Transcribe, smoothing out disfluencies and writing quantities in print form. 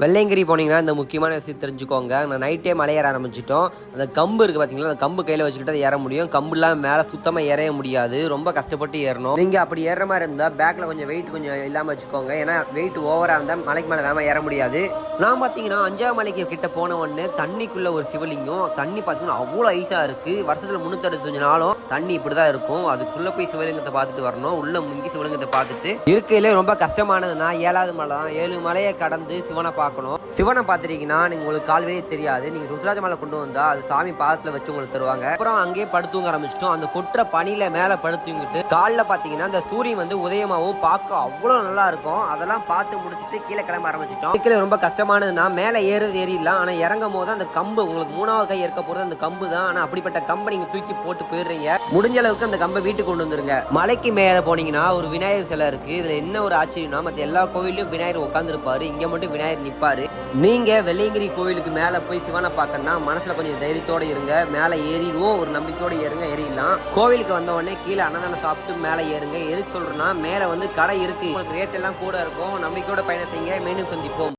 வெள்ளையங்கிரி போனீங்கன்னா இந்த முக்கியமான விஷயம் தெரிஞ்சுக்கோங்க. நான் நைட்டே மலை ஏற ஆரம்பிச்சிட்டோம். அந்த கம்பு இருக்குது பார்த்தீங்களா, அந்த கம்பு கையில் வச்சுக்கிட்டு அதை ஏற முடியும். கம்பு இல்லாமல் மேலே சுத்தமாக ஏறவே முடியாது. ரொம்ப கஷ்டப்பட்டு ஏறணும். நீங்கள் அப்படி ஏற மாதிரி இருந்தால் பேக்கில் கொஞ்சம் வெயிட் கொஞ்சம் இல்லாமல் வச்சுக்கோங்க. ஏன்னா வெயிட் ஓவராக இருந்தால் மலைக்கு மேலே வேகமாக ஏற முடியாது. நான் பார்த்தீங்கன்னா 5ஆம் மலைக்கு கிட்ட போன உடனே தண்ணிக்குள்ளே ஒரு சிவலிங்கம். தண்ணி பார்த்தீங்கன்னா அவ்வளோ ஐஸாக இருக்குது. வருஷத்தில் 365 நாளும் தண்ணி இப்படி தான் இருக்கும். அதுக்குள்ளே போய் சிவலிங்கத்தை பார்த்துட்டு வரணும். உள்ள முங்கி சிவலிங்கத்தை பார்த்துட்டு இருக்கையிலே ரொம்ப கஷ்டமானதுன்னா 7வது மலை தான். 7 மலையை கடந்து சிவனை பார்க்கணும். சிவனை பார்த்துட்டீங்கன்னா நீங்க உங்களுக்கு கால்வெளியே தெரியாது. நீங்க ருத்ராஜ மலை கொண்டு வந்தா அது சாமி பாதத்துல வச்சு உங்களுக்கு தருவாங்க. அப்புறம் அங்கேயே படுத்துங்க ஆரம்பிச்சிட்டோம். அந்த கொற்ற பனியில மேல படுத்துங்கிட்டு காலில் பாத்தீங்கன்னா அந்த சூரியன் வந்து உதயமாவும் பார்க்க அவ்வளவு நல்லா இருக்கும். அதெல்லாம் பார்த்து முடிச்சுட்டு கீழே கிளம்ப ஆரம்பிச்சிட்டோம். கீழே ரொம்ப கஷ்டமானதுன்னா மேல ஏறுறது ஏறிடலாம். ஆனா இறங்கும் போது அந்த கம்பு உங்களுக்கு 3வது கை இருக்க போறது அந்த கம்பு தான். ஆனா அப்படிப்பட்ட கம்பை நீங்க தூக்கி போட்டு போயிடுறீங்க. முடிஞ்ச அளவுக்கு அந்த கம்பை வீட்டுக்கு கொண்டு வந்துருங்க. மலைக்கு மேல போனீங்கன்னா ஒரு விநாயகர் சிலை இருக்கு. இதுல என்ன ஒரு ஆச்சரியம்னா மத்த எல்லா கோவிலும் விநாயகர் உட்கார்ந்து இருப்பாரு. இங்க மட்டும் விநாயகர் நிப்பாரு. நீங்க வெள்ளையங்கிரி கோவிலுக்கு மேல போய் சிவனை பார்க்கணும்னா மனசுல கொஞ்சம் தைரியத்தோட இருங்க. மேல ஏறிடுவோம் ஒரு நம்பிக்கையோட ஏறுங்க, ஏறிடலாம். கோவிலுக்கு வந்த உடனே கீழே அன்னதானம் சாப்பிட்டு மேல ஏறுங்க. எதுக்கு சொல்றேன்னா மேல வந்து கடை இருக்கு, ரேட் எல்லாம் கூட இருக்கும். நம்பிக்கையோட பயணம் செய்யுங்க. மீண்டும் சந்திப்போம்.